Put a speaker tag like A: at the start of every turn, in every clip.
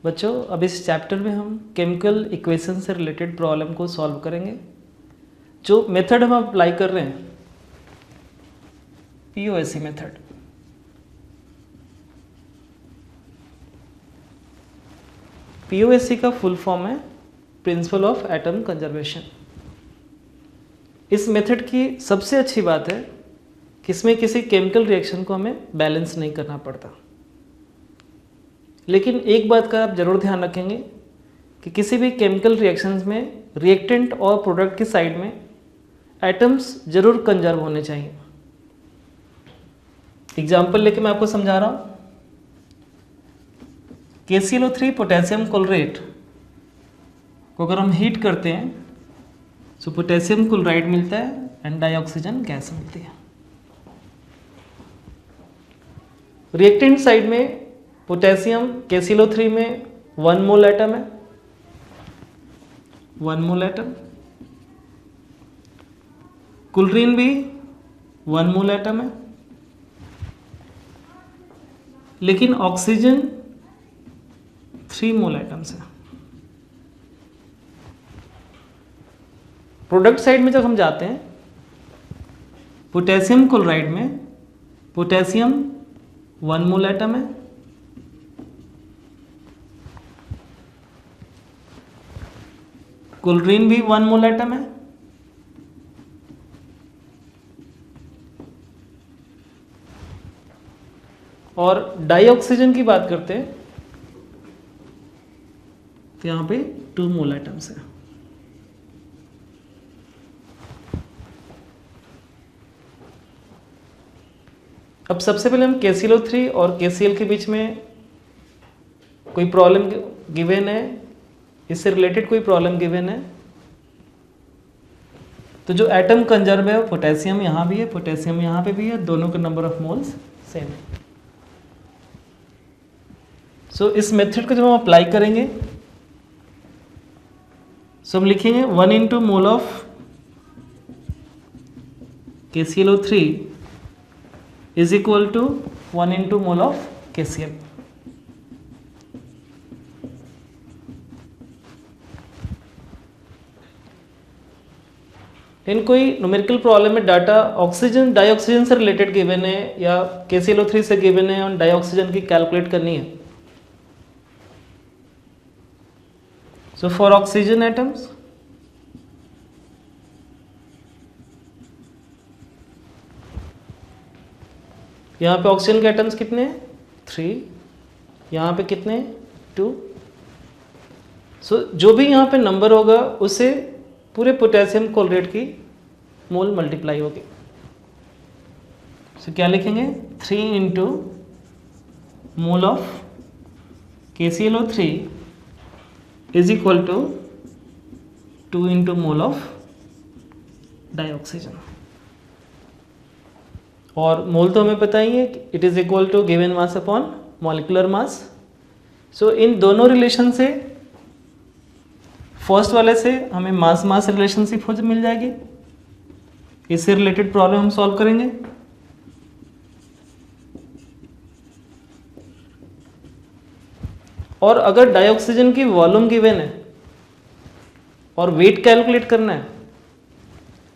A: बच्चों अब इस चैप्टर में हम केमिकल इक्वेशन से रिलेटेड प्रॉब्लम को सॉल्व करेंगे। जो मेथड हम अप्लाई कर रहे हैं पीओएससी मेथड, पीओएससी का फुल फॉर्म है प्रिंसिपल ऑफ एटम कंजर्वेशन। इस मेथड की सबसे अच्छी बात है कि इसमें किसी केमिकल रिएक्शन को हमें बैलेंस नहीं करना पड़ता। लेकिन एक बात का आप जरूर ध्यान रखेंगे कि किसी भी केमिकल रिएक्शंस में रिएक्टेंट और प्रोडक्ट की साइड में एटम्स जरूर कंजर्व होने चाहिए। एग्जाम्पल लेके मैं आपको समझा रहा हूँ। KClO3 पोटेशियम क्लोराइड को अगर हम हीट करते हैं तो पोटेशियम क्लोराइड मिलता है एंड डाइऑक्सीजन गैस मिलती है। रिएक्टेंट साइड में पोटेशियम KClO3 में 1 मोल एटम है, 1 मोल एटम। क्लोरीन भी 1 मोल एटम है, लेकिन ऑक्सीजन 3 मोल एटम्स है। प्रोडक्ट साइड में जब हम जाते हैं पोटेशियम क्लोराइड में पोटेशियम 1 मोल एटम है, क्लोरीन भी 1 मोल एटम है, और डाइऑक्सीजन की बात करते हैं तो यहां पे 2 मोल एटम्स है। अब सबसे पहले हम KClO3 और KCl के बीच में कोई प्रॉब्लम गिवन है, इससे रिलेटेड कोई प्रॉब्लम गिवन है, तो जो एटम कंजर्व है पोटेशियम यहाँ भी है, पोटेशियम यहाँ पे भी है, दोनों के नंबर ऑफ मोल्स सेम है। सो इस मेथड को जब हम अप्लाई करेंगे सो हम लिखेंगे 1 into mole of KClO3 is equal to 1 into mole of KCl। इन कोई न्यूमेरिकल प्रॉब्लम में डाटा ऑक्सीजन डाइऑक्सीजन से रिलेटेड गिवन है या KClO3 से गिवन है और डाइऑक्सीजन की कैलकुलेट करनी है। सो फॉर ऑक्सीजन एटम्स यहाँ पे ऑक्सीजन के एटम्स कितने हैं 3, यहाँ पे कितने 2। सो जो भी यहाँ पे नंबर होगा उससे पूरे पोटेशियम क्लोराइड की मोल मल्टीप्लाई होगी। सो क्या लिखेंगे 3 into mole of KClO3 is equal to 2 into mole of dioxygen. और मोल तो हमें पता ही है it is equal to given mass upon molecular mass. So इन दोनों रिलेशन से फर्स्ट वाले से हमें मास मास रिलेशनशिप मिल जाएगी। इससे रिलेटेड प्रॉब्लम हम सॉल्व करेंगे। और अगर डाइऑक्सीजन की वॉल्यूम गिवन है और वेट कैलकुलेट करना है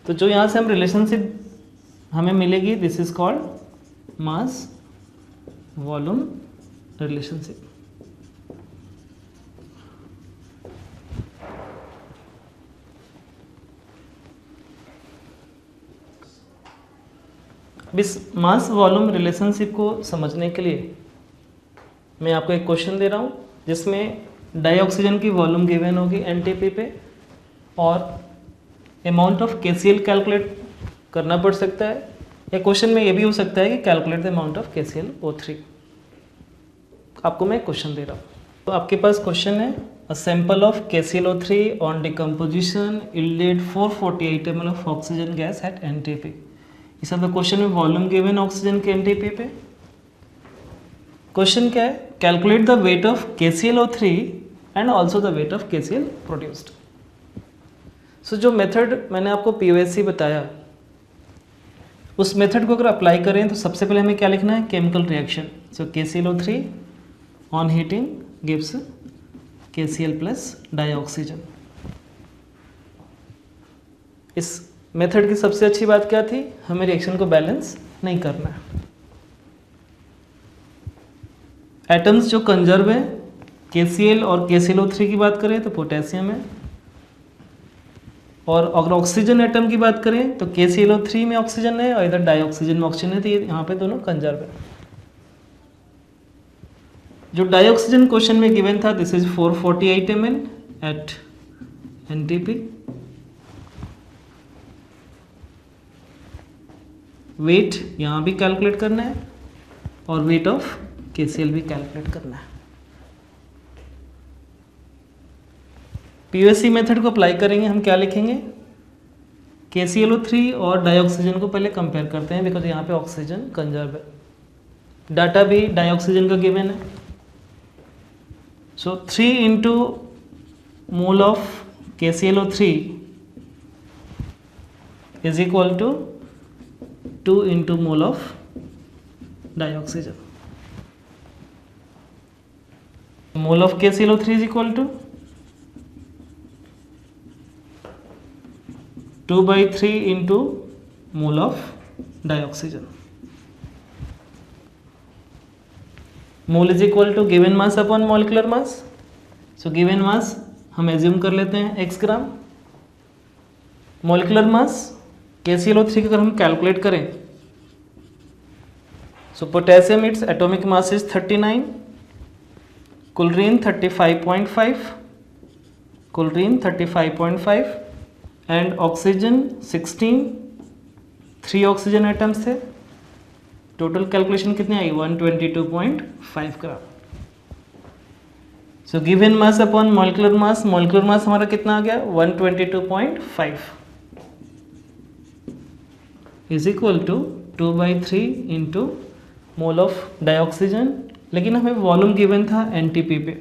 A: तो जो यहां से हम रिलेशनशिप हमें मिलेगी this is called mass volume relationship. अब इस मास वॉल्यूम रिलेशनशिप को समझने के लिए मैं आपको एक क्वेश्चन दे रहा हूँ जिसमें डाइऑक्सीजन की वॉल्यूम गिवन होगी NTP पे और अमाउंट ऑफ KCl कैलकुलेट करना पड़ सकता है, या क्वेश्चन में ये भी हो सकता है कि calculate the amount of KClO3। आपको मैं क्वेश्चन दे रहा हूँ। तो आपके पास क्वेश्चन है a sample of KClO3 on decomposition yielded 448 ml of oxygen gas at NTP। इस क्वेश्चन में वॉल्यूम गिवन ऑक्सीजन के NTP पे। क्वेश्चन क्या है calculate the weight of KClO3 and also the weight of KCl produced. So जो method मैंने आपको पीओएससी बताया उस मेथड को अगर अप्लाई करें तो सबसे पहले हमें क्या लिखना है chemical reaction. So KClO3 on heating gives KCl plus dioxygen. इस मेथड की सबसे अच्छी बात क्या थी, हमें रिएक्शन को बैलेंस नहीं करना है। एटम्स जो कंजर्व है, KCl और KClO3 की बात करें तो पोटेशियम है, और अगर ऑक्सीजन एटम की बात करें तो KClO3 में ऑक्सीजन है और इधर डाइऑक्सीजन में ऑक्सीजन है, तो ये यहाँ पे दोनों कंजर्व है। जो डाइऑक्सीजन क्वेश्चन में गिवन था, this is 448 ml at NTP। Weight यहाँ भी कैलकुलेट करना है और वेट ऑफ KCl भी कैलकुलेट करना है। POC मेथड को अप्लाई करेंगे, हम क्या लिखेंगे, KClO3 और डाइऑक्सीजन को पहले कंपेयर करते हैं, बिकॉज यहाँ पे ऑक्सीजन कंजर्व है। डाटा भी डाइऑक्सीजन का गिवन है। So 3 into mole of KClO3 is equal to 2 into mole of dioxygen. Mole of KClO3 is equal to 2/3 into mole of dioxygen. Mole is equal to given mass upon molecular mass. So given mass हम assume कर लेते हैं x ग्राम। Molecular mass KClO3 का अगर हम calculate करें, so potassium its atomic mass is 39, chlorine 35.5, chlorine 35.5 and oxygen 16, 3 oxygen atoms थे। Total calculation कितनी आई, 122.5 gram. So given mass upon molecular mass, molecular mass हमारा कितना आ गया, 122.5 is equal to 2/3 into mole of dioxygen, लेकिन हमें वॉल्यूम गिवन था NTP पे।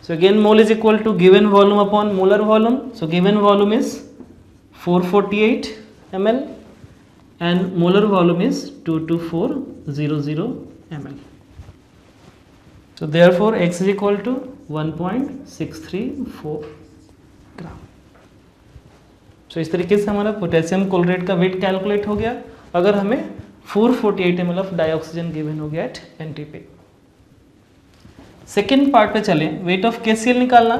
A: So again mole is equal to given volume upon molar volume. So given volume is 448 ml and molar volume is 22400 ml. So therefore X is equal to 1.634 gram. So इस तरीके से हमारा potassium chloride का weight calculate हो गया, अगर हमें 448 ml of dioxygen given हो गया एट NTP। सेकेंड पार्ट पे चलें, वेट ऑफ KCl निकालना।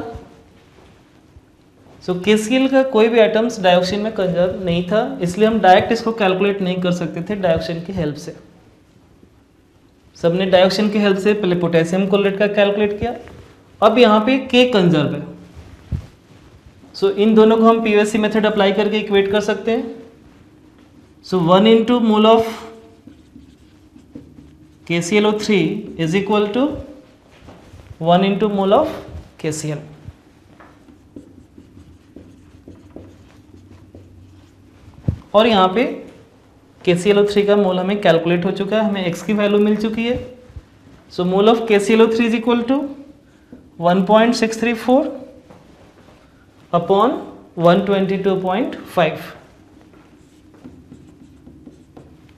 A: सो KCl का कोई भी एटम्स डाइऑक्सीजन में कंजर्व नहीं था, इसलिए हम डायरेक्ट इसको कैलकुलेट नहीं कर सकते थे डाइऑक्सीजन की हेल्प से। सबने डाइऑक्सीजन की हेल्प से पहले पोटेशियम क्लोराइड का कैलकुलेट किया। अब यहाँ पे K कंजर्व है, सो इन दोनों को हम POC मेथड अप्लाई करके इक्वेट कर सकते हैं। So 1 into mole of KClO3 is equal to 1 into mole of KCl। और यहाँ पे KClO3 का मोल हमें कैलकुलेट हो चुका है, हमें x की वैल्यू मिल चुकी है। So mole of KClO3 is equal to 1.634 upon 122.5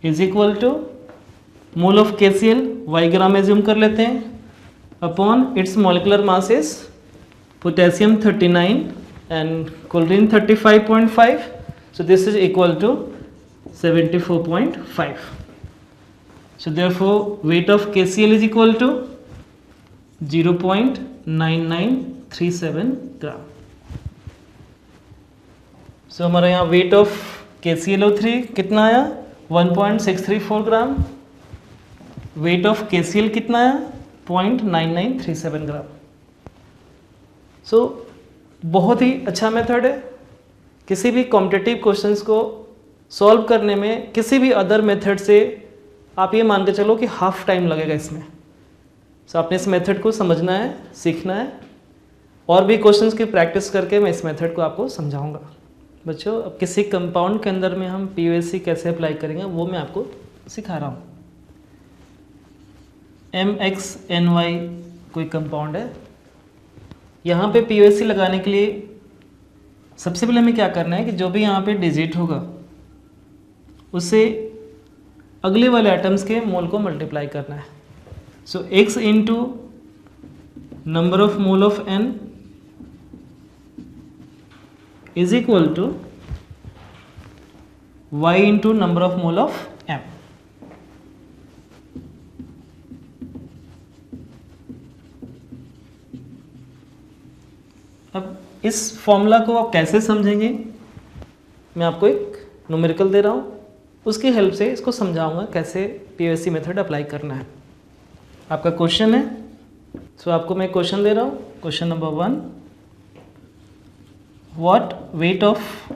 A: is equal to mole of KCl y gram assume कर लेते हैं upon its molecular mass is potassium 39 and chlorine 35.5, so this is equal to 74.5. So therefore weight of KCl is equal to 0.9937 gram. So हमारा यहाँ weight of KClO3 कितना आया, 1.634 ग्राम। weight of KCl कितना आया, 0.9937 ग्राम। सो बहुत ही अच्छा मेथड है। किसी भी कॉम्पिटिटिव क्वेश्चंस को सॉल्व करने में किसी भी अदर मेथड से आप ये मान के चलो कि हाफ टाइम लगेगा इसमें। सो आपने इस मेथड को समझना है, सीखना है, और भी क्वेश्चंस की प्रैक्टिस करके मैं इस मेथड को आपको समझाऊंगा। बच्चों, अब किसी कंपाउंड के अंदर में हम POC कैसे अप्लाई करेंगे वो मैं आपको सिखा रहा हूँ। MXNY कोई कंपाउंड है, यहाँ पे POC लगाने के लिए सबसे पहले हमें क्या करना है कि जो भी यहाँ पे डिजिट होगा उससे अगले वाले एटम्स के मोल को मल्टीप्लाई करना है। सो X into number of mole of N is equal to Y into number of mole of M. अब इस फॉर्मूला को आप कैसे समझेंगे, मैं आपको एक न्यूमेरिकल दे रहा हूँ, उसकी हेल्प से इसको समझाऊंगा कैसे पीओएससी मेथड अप्लाई करना है। आपका क्वेश्चन है, सो आपको मैं क्वेश्चन दे रहा हूँ। Question number 1, what weight of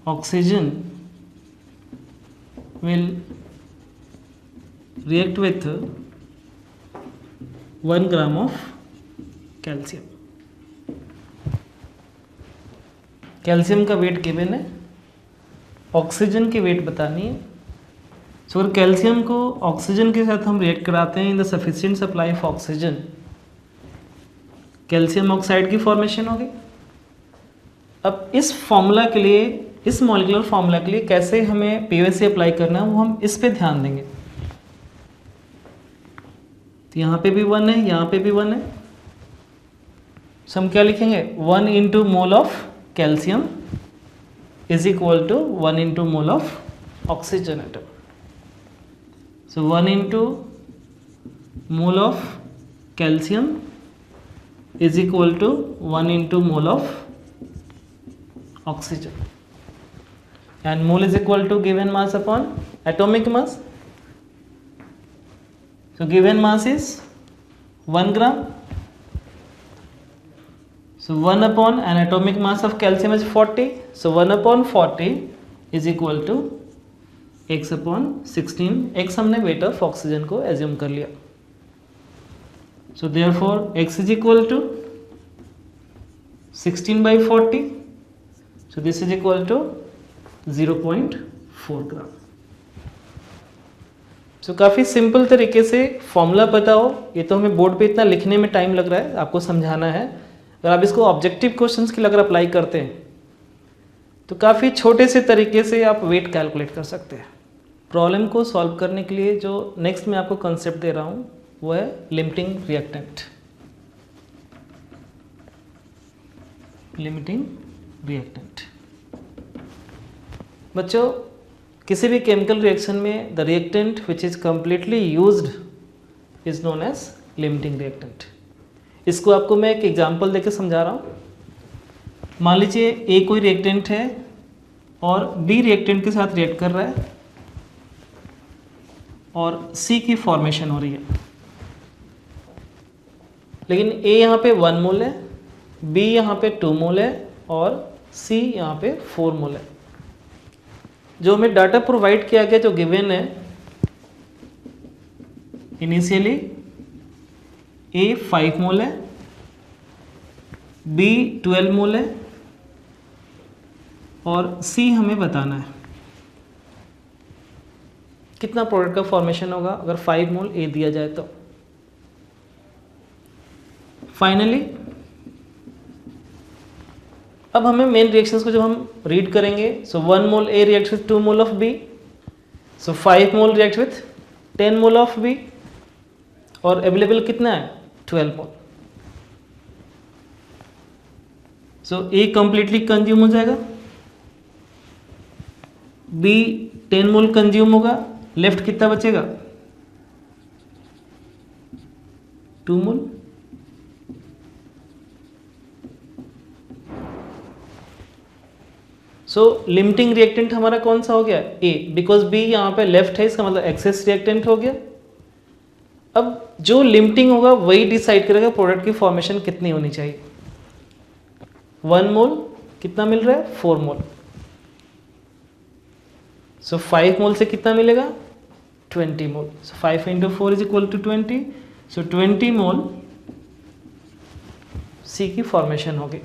A: oxygen will react with 1 gram of calcium. Calcium का वेट गिवन है, ऑक्सीजन की वेट बतानी है। सो अगर कैल्शियम को ऑक्सीजन के साथ हम रिएक्ट कराते हैं in the sufficient supply of oxygen, calcium oxide की फॉर्मेशन होगी। अब इस फॉर्मूला के लिए, इस मॉलिक्यूलर फॉर्मूला के लिए कैसे हमें पीओएससी अप्लाई करना है वो हम इस पे ध्यान देंगे। तो यहाँ पे भी 1 है, यहाँ पे भी 1 है, सो हम क्या लिखेंगे, 1 into mole of calcium is equal to 1 into mole of oxygen atom. So 1 into mole of calcium is equal to 1 into mole of oxygen, and mole is equal to given mass upon atomic mass. So given mass is 1 gram. So 1 upon an atomic mass of calcium is 40. So 1 upon 40 is equal to x upon 16. x हमने weight of oxygen को assume कर लिया. So therefore x is equal to 16 by 40. So this is equal to 0.4 gram. सो काफ़ी simple तरीके से formula पता हो, ये तो हमें बोर्ड पे इतना लिखने में टाइम लग रहा है, आपको समझाना है। अगर आप इसको ऑब्जेक्टिव क्वेश्चंस के लिए अगर अप्लाई करते हैं तो काफ़ी छोटे से तरीके से आप वेट कैलकुलेट कर सकते हैं। प्रॉब्लम को सॉल्व करने के लिए जो नेक्स्ट मैं आपको कंसेप्ट दे रहा हूँ वो है लिमिटिंग रिएक्टेंट। लिमिटिंग रिएक्टेंट बच्चों, किसी भी केमिकल रिएक्शन में the reactant which is completely used is known as limiting reactant. इसको आपको मैं एक एग्जांपल देकर समझा रहा हूँ। मान लीजिए ए कोई रिएक्टेंट है और बी रिएक्टेंट के साथ रिएक्ट कर रहा है और सी की फॉर्मेशन हो रही है, लेकिन ए यहाँ पे 1 मोल है, बी यहाँ पे 2 मोल है और सी यहाँ पे 4 मोल है। जो हमें डाटा प्रोवाइड किया गया, जो गिवन है, इनिशियली ए 5 मोल है, बी 12 मोल है और सी हमें बताना है कितना प्रोडक्ट का फॉर्मेशन होगा अगर 5 मोल ए दिया जाए तो। फाइनली अब हमें मेन रिएक्शंस को जब हम रीड करेंगे, so 1 mole A react with 2 mole of B, so 5 mole react with 10 mole of B और अवेलेबल कितना है 12 मोल। सो ए कंप्लीटली कंज्यूम हो जाएगा, बी 10 मोल कंज्यूम होगा, लेफ्ट कितना बचेगा 2 मोल। सो लिमिटिंग रिएक्टेंट हमारा कौन सा हो गया, ए, बिकॉज बी यहाँ पे लेफ्ट है, इसका मतलब एक्सेस रिएक्टेंट हो गया। अब जो लिमिटिंग होगा वही डिसाइड करेगा प्रोडक्ट की फॉर्मेशन कितनी होनी चाहिए। 1 मोल कितना मिल रहा है 4 मोल, सो 5 मोल से कितना मिलेगा 20 मोल, सो 5 इंटू 4 इज इक्वल टू 20, सो 20 मोल सी की फॉर्मेशन होगी।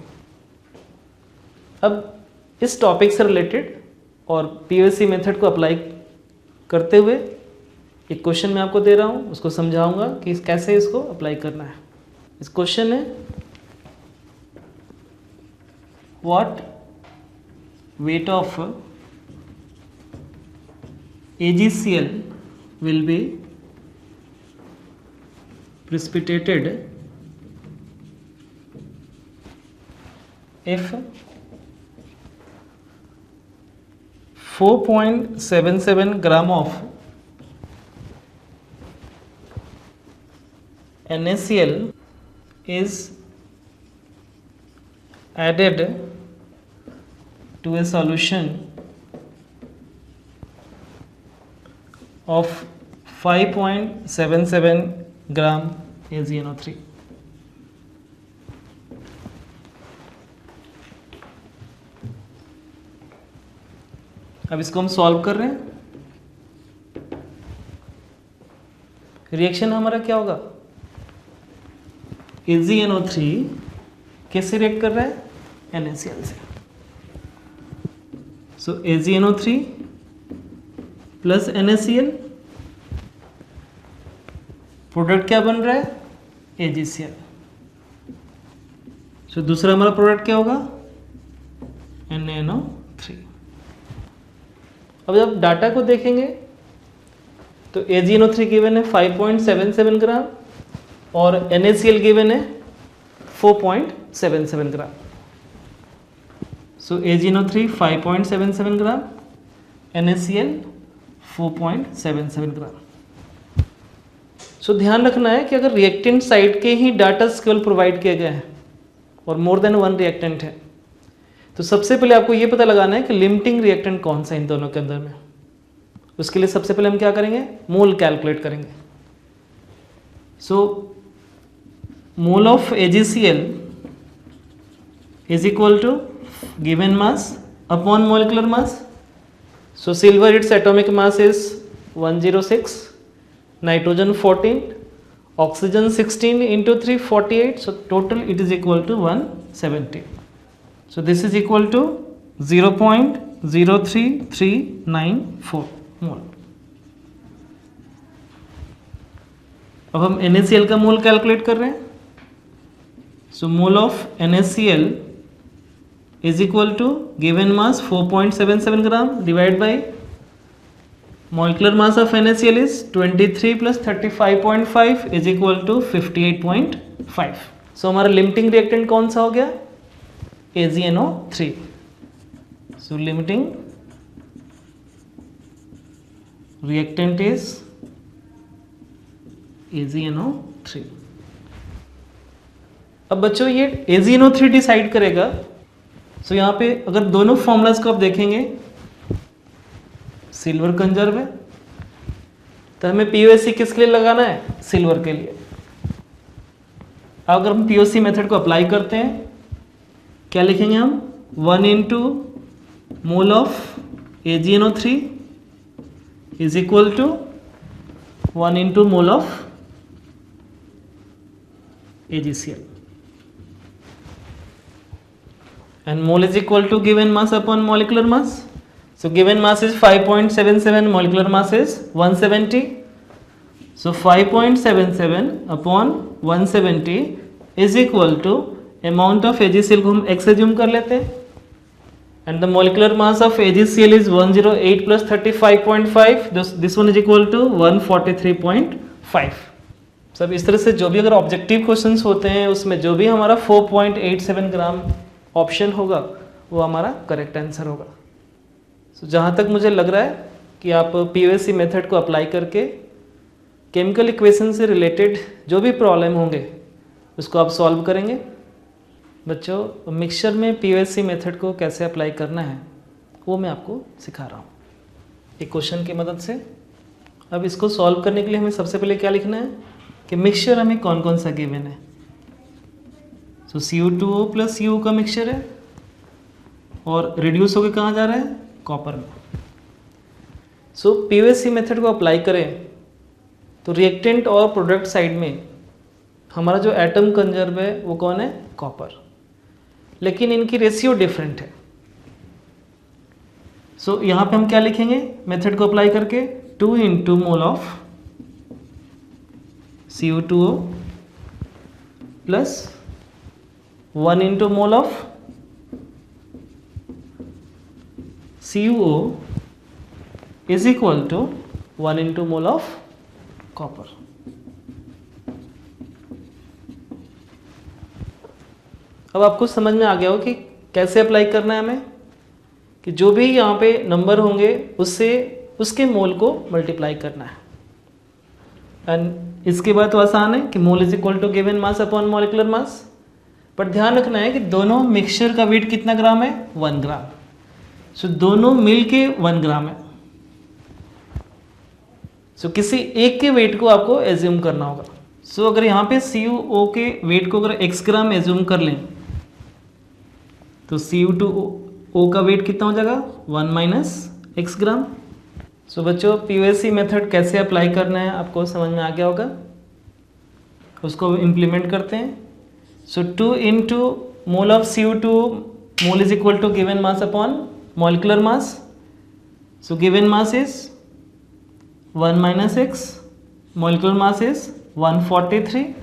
A: अब इस टॉपिक से रिलेटेड और पीओएससी मेथड को अप्लाई करते हुए एक क्वेश्चन मैं आपको दे रहा हूँ, उसको समझाऊंगा कि कैसे इसको अप्लाई करना है। इस क्वेश्चन है, what weight of AgCl will be precipitated if 4.77 gram of NaCl is added to a solution of 5.77 gram AgNO3. अब इसको हम सॉल्व कर रहे हैं। रिएक्शन हमारा क्या होगा? AgNO3 कैसे रिएक्ट कर रहा है? NaCl से। सो AgNO3 प्लस NaCl, प्रोडक्ट क्या बन रहा है? AgCl। सो दूसरा हमारा प्रोडक्ट क्या होगा? NaNO3। अब जब डाटा को देखेंगे तो AgNO3 गिवन है 5.77 ग्राम और NaCl गिवन है 4.77 ग्राम। सो AgNO3 5.77 ग्राम, NaCl 4.77 ग्राम। सो ध्यान रखना है कि अगर रिएक्टेंट साइड के ही डाटा केवल प्रोवाइड किए गए हैं और मोर देन वन रिएक्टेंट है, तो सबसे पहले आपको ये पता लगाना है कि लिमिटिंग रिएक्टेंट कौन सा इन दोनों के अंदर में। उसके लिए सबसे पहले हम क्या करेंगे? मोल कैलकुलेट करेंगे। So mole of AgCl is equal to given mass upon molecular mass. So silver its atomic mass is 106, nitrogen 14, oxygen 16 into 3 48, so total it is equal to 170. So this is equal to 0.03394 mole. अब हम NaCl का mole calculate कर रहे हैं। So mole of NaCl is equal to given mass 4.77 gram divide by molecular mass of NaCl is 23 plus 35.5 is equal to 58.5. So हमारा limiting reactant कौन सा हो गया? AgNO3. So limiting reactant is AgNO3. अब बच्चों ये AgNO3 डिसाइड करेगा। सो यहाँ पे अगर दोनों फॉर्मूलाज को आप देखेंगे, सिल्वर कंजर्व है तो हमें POC किसके लिए लगाना है? सिल्वर के लिए। अगर हम POC मेथड को अप्लाई करते हैं, क्या लिखेंगे हम? 1 into mole of AgNO3 is equal to 1 into mole of AgCl and mole is equal to given mass upon molecular mass. So given mass is 5.77, molecular mass is 170. So 5.77 upon 170 is equal to amount of AgCl को हम x assume कर लेते हैं, and the molecular mass of AgCl is 108 plus 35.5. This one is equal to 143.5. सब इस तरह से जो भी अगर ऑब्जेक्टिव क्वेश्चंस होते हैं उसमें जो भी हमारा 4.87 ग्राम ऑप्शन होगा वो हमारा करेक्ट आंसर होगा। So, जहाँ तक मुझे लग रहा है कि आप POC मेथड को अप्लाई करके केमिकल इक्वेशन से रिलेटेड जो भी प्रॉब्लम होंगे उसको आप सॉल्व करेंगे। बच्चों मिक्सचर में POC मेथड को कैसे अप्लाई करना है वो मैं आपको सिखा रहा हूँ एक क्वेश्चन की मदद से। अब इसको सॉल्व करने के लिए हमें सबसे पहले क्या लिखना है कि मिक्सचर हमें कौन कौन सा गिवन है। सो CU2O प्लस CU का मिक्सचर है और रिड्यूस होकर कहाँ जा रहा है? कॉपर में। सो POC मेथड को अप्लाई करें तो रिएक्टेंट और प्रोडक्ट साइड में हमारा जो एटम कंजर्व है वो कौन है? कॉपर। लेकिन इनकी रेशियो डिफरेंट है। सो यहाँ पे हम क्या लिखेंगे मेथड को अप्लाई करके? 2 into mole of CU2O plus 1 into mole of CuO is equal to 1 into mole of copper. अब आपको समझ में आ गया हो कि कैसे अप्लाई करना है हमें, कि जो भी यहाँ पे नंबर होंगे उससे उसके मोल को मल्टीप्लाई करना है। एंड इसके बाद तो आसान है कि mole is equal to given mass upon molecular mass. पर ध्यान रखना है कि दोनों मिक्सचर का वेट कितना ग्राम है, 1 ग्राम। सो दोनों मिल के 1 ग्राम है। सो किसी एक के वेट को आपको एज्यूम करना होगा। सो अगर यहाँ पे CuO के वेट को अगर x ग्राम एज्यूम कर लें तो Cu2O का वेट कितना हो जाएगा, 1 माइनस x ग्राम। सो बच्चों POSC मेथड कैसे अप्लाई करना है आपको समझ में आ गया होगा, उसको इम्प्लीमेंट करते हैं। So 2 into mole of Cu2 mole is equal to given mass upon molecular mass. So given mass is 1 minus x, molecular mass is 143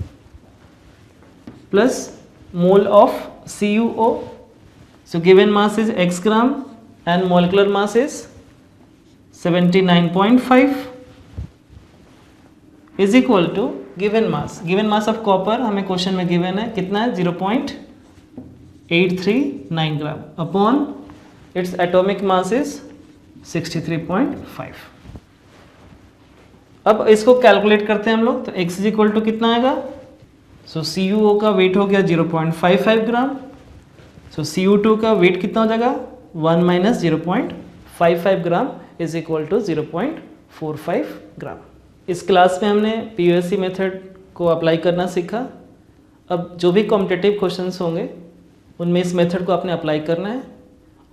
A: plus mole of CuO. So given mass is x gram and molecular mass is 79.5 is equal to given mass of copper हमें question में given है कितना है, 0.839 ग्राम upon its atomic mass is 63.5। अब इसको calculate करते हैं हम लोग, तो x इज इक्वल टू कितना आएगा। सो CuO का वेट हो गया 0.55 ग्राम। सो Cu2 का वेट कितना हो जाएगा, 1 minus 0.55 gram is equal to 0.45 gram. इस क्लास में हमने POSC मेथड को अप्लाई करना सीखा। अब जो भी कॉम्पिटिटिव क्वेश्चंस होंगे उनमें इस मेथड को आपने अप्लाई करना है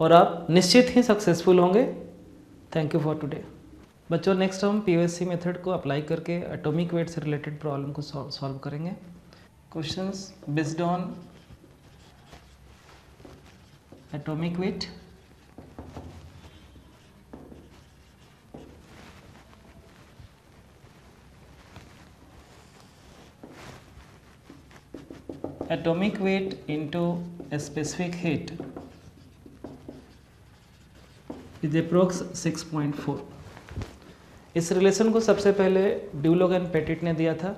A: और आप निश्चित ही सक्सेसफुल होंगे। Thank you for today. बच्चों नेक्स्ट हम POSC मेथड को अप्लाई करके एटॉमिक वेट से रिलेटेड प्रॉब्लम को सॉल्व करेंगे। Questions based on atomic weight. Atomic weight into a specific heat is approx 6.4। इस रिलेशन को सबसे पहले ड्यूलॉग एंड पेटिट ने दिया था।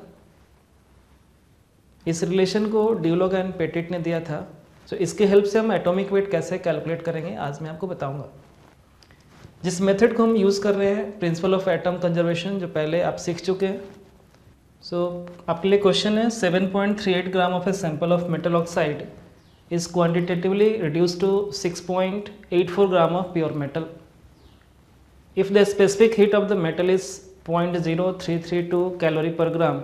A: इस रिलेशन को ड्यूलॉग एंड पेटिट ने दिया था। तो इसके हेल्प से हम एटॉमिक वेट कैसे कैलकुलेट करेंगे आज मैं आपको बताऊंगा। जिस मेथड को हम यूज़ कर रहे हैं प्रिंसिपल ऑफ एटम कंजर्वेशन, जो पहले आप सीख चुके हैं। सो आपके लिए क्वेश्चन है 7.38 gram of a sample of metal oxide is quantitatively reduce to 6.84 gram of pure metal. If the specific heat of the metal is 0.0332 calorie per gram,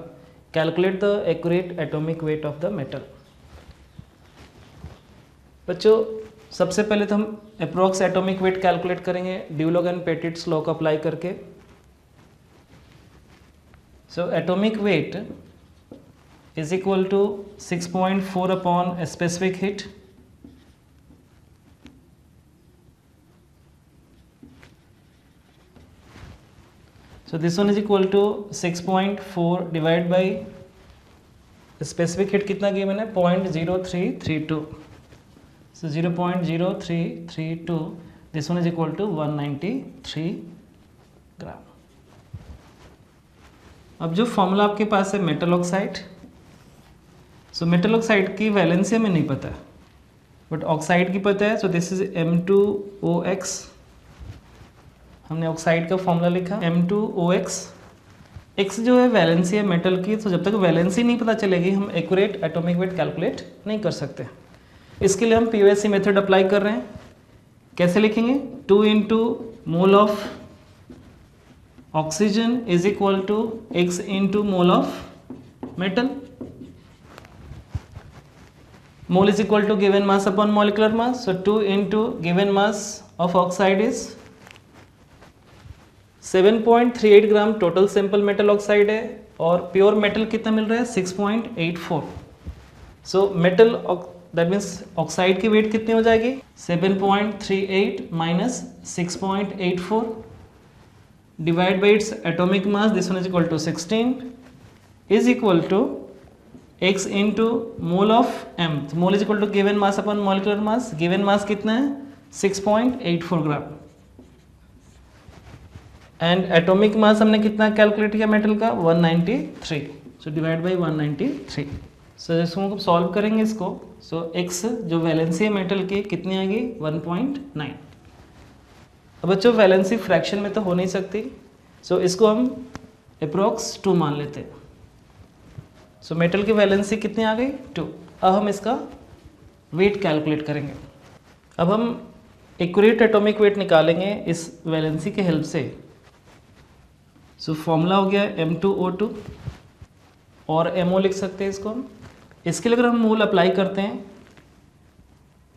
A: calculate the accurate atomic weight of the metal। बच्चों सबसे पहले तो हम approx atomic weight calculate करेंगे Dulong and Petit's law को apply करके। So atomic weight is equal to 6.4 upon a specific heat. So this one is equal to 6.4 divided by specific heat कितना given है, 0.0332। So 0.0332, this one is equal to 193 ग्राम। अब जो formula आपके पास है metal oxide, so metal oxide की valency हमें नहीं पता बट ऑक्साइड की पता है। So this is M2OX। हमने ऑक्साइड का फॉर्मूला लिखा M2OX। X जो है वैलेंसी है मेटल की, तो जब तक वैलेंसी नहीं पता चलेगी हम एक्यूरेट एटॉमिक वेट कैलकुलेट नहीं कर सकते। इसके लिए हम POSC मेथड अप्लाई कर रहे हैं। कैसे लिखेंगे, 2 into mole of oxygen is equal to X into mole of metal. Mole is equal to given mass upon molecular mass. So 2 into given mass of oxide is 7.38 gram total sample metal oxide है और pure metal कितना मिल रहा है, 6.84। So metal that means oxide की weight कितनी हो जाएगी, 7.38 minus 6.84 divide by its atomic mass, this one is equal to 16 is equal to x into mole of m। Mole is equal to given mass upon molecular mass. Given mass कितना है, 6.84 ग्राम। And atomic mass हमने कितना calculate किया metal का, 193। So divide by 193। सो जैसे हम solve करेंगे इसको, सो x जो वैलेंसी है मेटल की कितनी आएगी 1.9। अब बच्चों वैलेंसी फ्रैक्शन में तो हो नहीं सकती, सो इसको हम अप्रोक्स 2 मान लेते हैं। सो मेटल की वैलेंसी कितनी आ गई 2। अब हम इसका वेट कैलकुलेट करेंगे। अब हम एक्यूरेट एटॉमिक वेट निकालेंगे इस वैलेंसी के हेल्प से। सो फॉर्मूला हो गया M2O2 और MO लिख सकते हैं इसको हम। इसके लिए अगर हम मोल अप्लाई करते हैं,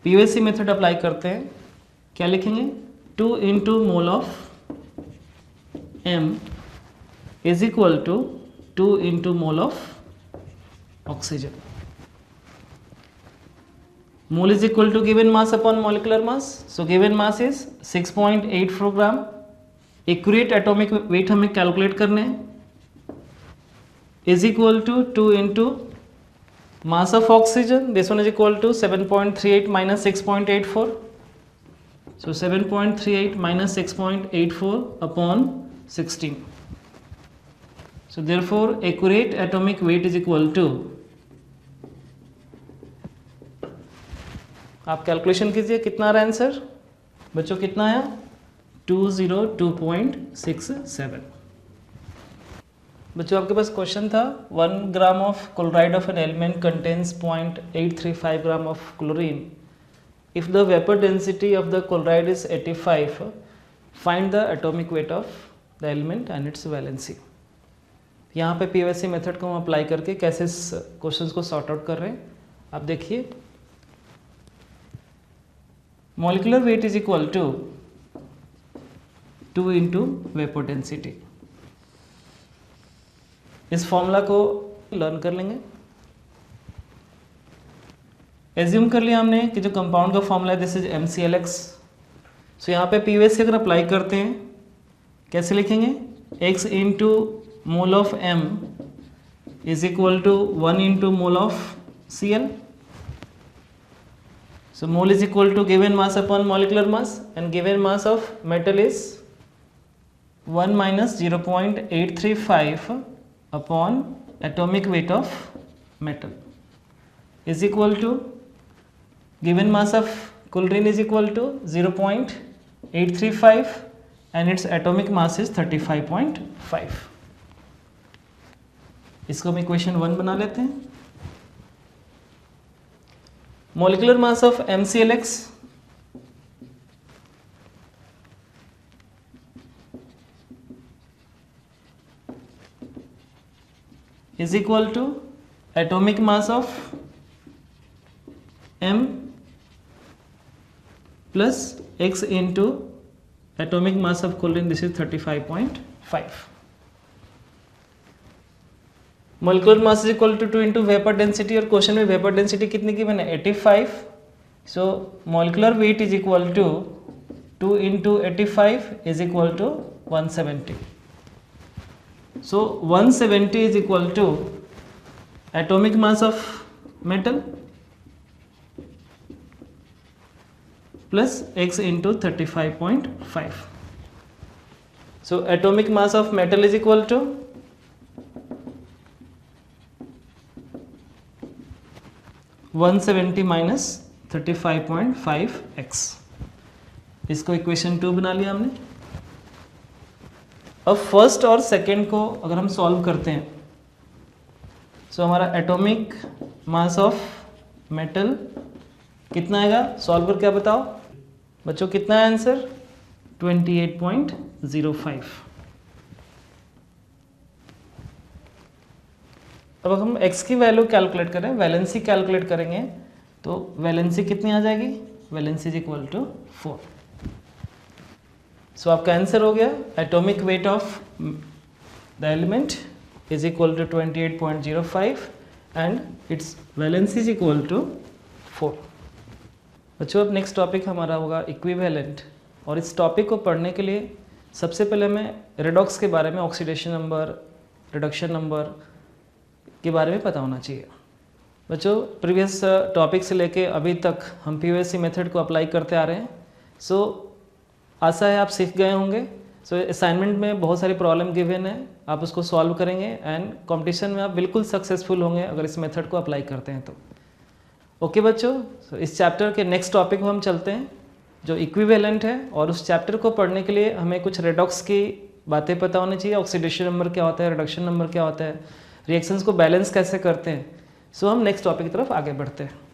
A: पीवीएसी मेथड अप्लाई करते हैं, क्या लिखेंगे 2 into mole of M is equal to 2 into mole of oxygen. Mole is equal to given mass upon molecular mass. So given mass is 6.84 gram. Accurate atomic weight हमें calculate करने हैं, is equal to 2 into mass of oxygen, this one is equal to 7.38 minus 6.84. So 7.38 minus 6.84 upon 16. So therefore accurate atomic weight is equal to, आप calculation कीजिए कितना आ रहा है answer बच्चों, कितना आया 202.67। बच्चों आपके पास क्वेश्चन था 1 gram of chloride of an element contains 0.835 gram of chlorine. If the vapour density of the chloride is 85, find the atomic weight of the element and its valency. यहाँ पे पीवीएसी मेथड को हम अप्लाई करके कैसे इस question को sort out कर रहे हैं आप देखिए। Molecular weight is equal to 2 into vapour density. इस फॉर्मूला को लर्न कर लेंगे। एज्यूम कर लिया हमने कि जो कंपाउंड का फॉर्मूला है दिस इज MClX। सो यहाँ पे पीवीएसी अगर अप्लाई करते हैं कैसे लिखेंगे, x into mole of M is equal to 1 into mole of Cl। So mole is equal to given mass upon molecular mass and given mass of metal is 1 minus 0.835 upon atomic weight of metal is equal to given mass of chlorine is equal to 0.835 and its atomic mass is 35.5। इसको हम equation 1 बना लेते हैं। Molecular mass of MClX is equal to atomic mass of M plus X into atomic mass of chlorine, this is 35.5। molecular mass is equal to 2 into vapor density और question में vapour density कितनी की मैंने 85। सो molecular weight is equal to 2 into 85 is equal to 170। So 170 is equal to atomic mass of metal plus X into 35.5। So atomic mass of metal is equal to 170 minus 35.5x। इसको equation 2 बना लिया हमने। अब first और second को अगर हम solve करते हैं, सो हमारा एटॉमिक मास ऑफ मेटल कितना आएगा, सॉल्व करके क्या बताओ बच्चों कितना है आंसर 28.05। अब हम x की वैल्यू कैलकुलेट करें, वैलेंसी कैलकुलेट करेंगे तो वैलेंसी कितनी आ जाएगी, valency is equal to 4। So आपका आंसर हो गया atomic weight of the element is equal to 28.05 and its valency is equal to 4। बच्चों अब नेक्स्ट टॉपिक हमारा होगा इक्विवेलेंट, और इस टॉपिक को पढ़ने के लिए सबसे पहले हमें रेडॉक्स के बारे में, ऑक्सीडेशन नंबर, रिडक्शन नंबर के बारे में पता होना चाहिए। बच्चों प्रीवियस टॉपिक से लेके अभी तक हम पीवीएसी मेथड को अप्लाई करते आ रहे हैं। सो आशा है आप सीख गए होंगे। सो असाइनमेंट में बहुत सारी प्रॉब्लम गिवन है, आप उसको सॉल्व करेंगे एंड कंपटीशन में आप बिल्कुल सक्सेसफुल होंगे अगर इस मेथड को अप्लाई करते हैं तो। ओके बच्चों, so इस चैप्टर के नेक्स्ट टॉपिक को हम चलते हैं जो इक्विवेलेंट है, और उस चैप्टर को पढ़ने के लिए हमें कुछ रेडॉक्स की बातें पता होनी चाहिए, ऑक्सीडेशन नंबर क्या होता है, रिडक्शन नंबर क्या होता है, रिएक्शंस को बैलेंस कैसे करते हैं। सो हम नेक्स्ट टॉपिक की तरफ आगे बढ़ते हैं।